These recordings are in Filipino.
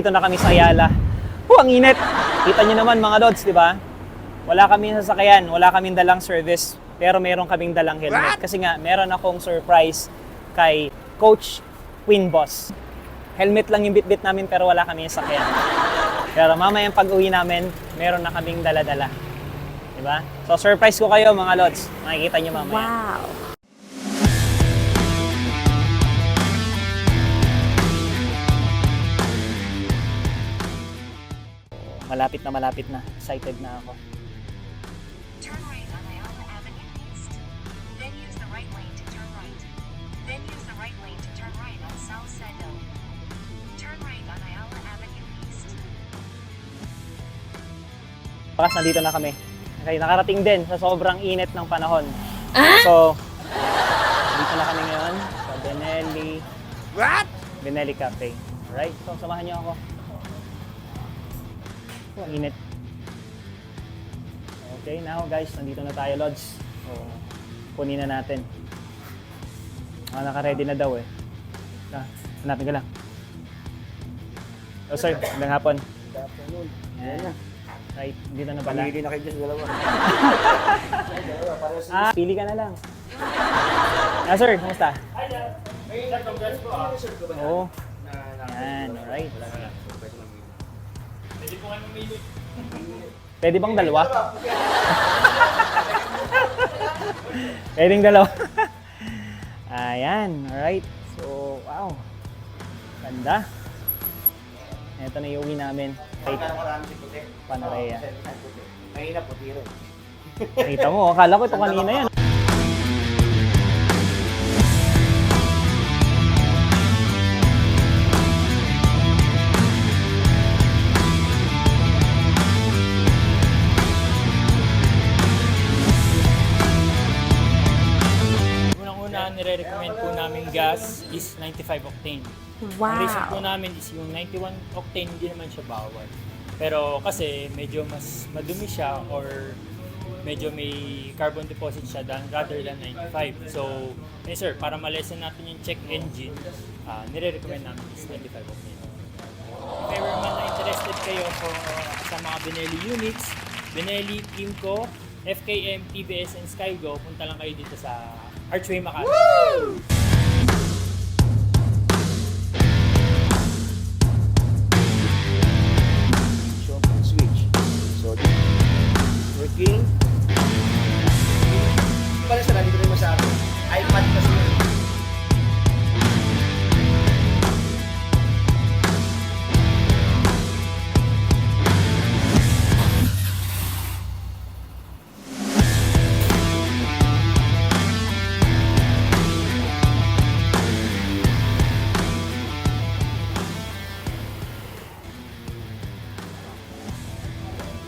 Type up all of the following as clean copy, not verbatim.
Dito na kami sa Ayala. Ang init! Kita nyo naman mga lods, di ba? Wala kaming sasakyan, wala kaming dalang service, pero meron kaming dalang helmet. Kasi nga, meron akong surprise kay Coach Queen Boss. Helmet lang yung bit-bit namin pero wala kaming sasakyan. Pero mamayang pag-uwi namin, meron na kaming dala-dala. Di ba? So surprise ko kayo mga lods. Makikita nyo mamaya. Wow! Malapit na. Excited na ako. Turn right on Ayala Avenue East. Then use the right lane to turn right. Then use the right lane to turn right on South Sendo. Turn right on Ayala Avenue East. Bakas nandito na kami. Okay, nakarating din sa sobrang init ng panahon. So, dito na kami ngayon sa Benelli Cafe. Alright, so samahan niyo ako. Ang init. Okay, now guys, nandito na tayo, Lods. So, kunin na natin. Naka-ready na daw eh. Hanapin ka lang. Oh sir, magandang hapon. Good afternoon. Ayan. Right, dito na pala. Pamili na kayo dyan sa dalawa. Pili ka na lang. Sir, kumusta? Oo. Ayan, alright. Pwede bang dalawa? Pwedeng dalawa. Ayan, alright. So, wow. Ganda. Ito na yung uwi namin. Kay Panarea. Mahina puti rin. Nakita mo, akala ko ito kanina yan. Unang-una, nire-recommend po namin gas is 95 octane. Ang reason po Wow! namin is yung 91 octane hindi naman siya bawal. Pero kasi medyo mas madumi siya or medyo may carbon deposit siya rather than 95. So, sir, para ma-lessen natin yung check engine, nire-recommend namin is 95 octane. If ever man na interested kayo sa mga Benelli units, Benelli, Kimco, FKM, TBS, and Skygo, punta lang kayo dito sa Archway Makati. Switch. So, working. Pala sa nandito rin mo sa akin. iPad kasi yun.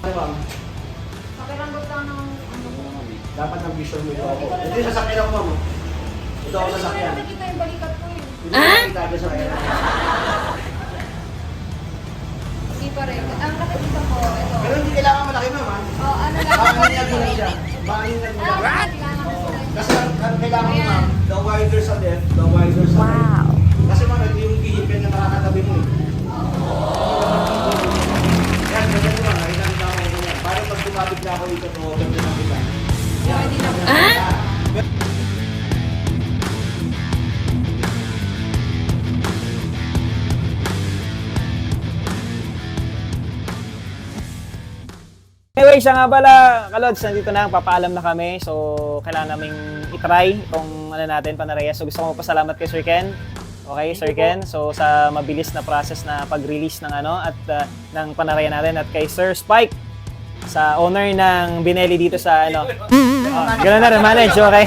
Ano ma'am? Pakiramdam lang ng Dapat ng vision mo ito ako. Hindi, sasakyan ako ma'am. Ito ako sasakyan. nakikita yung balikat ko eh. Hindi ko nakikita ka sa kanya. Hindi pa rin. Ang nakikita ko, ito. Pero hindi kailangan malaki ma'am ha. Oh, ano lang. Bakalingan mo lang siya. Bakalingan mo lang. Kailangan ko sila. Kasi ang kailangan mo ma'am, the wider sa left, the wider sa right. Wow! Kasi ma'am, ito yung vehicle na nakakatabi mo eh. Yan, ganyan mo lang. Nakita kita ako ganyan. Para pag tumapit na ako dito, to ganda na kita. Yan. Anyway, siya nga pala, Kalods, nandito na, papaalam na kami. So, kailangan naming itry itong natin, Panarea. So, gusto ko magpasalamat kay Sir Ken. Okay, Sir Ken. So, sa mabilis na process na pag-release ng at ng Panarea natin. At kay Sir Spike, sa owner ng Benelli dito sa gano'n na rin, manage, okay?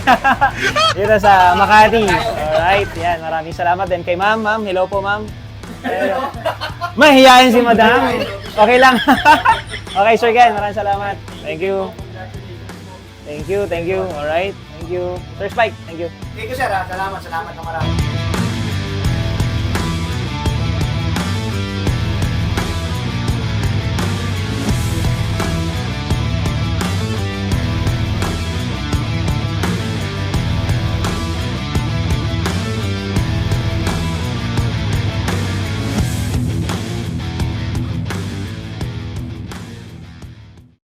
Dito sa Makati. Alright, yan. Maraming salamat din kay ma'am. Ma'am, hello po, ma'am. Mahihayin si madam. Okay lang. Okay, Sir Ken, maraming salamat. Thank you. Thank you. Alright, thank you. Sir Spike, thank you. Thank you sir ha. Salamat na marami.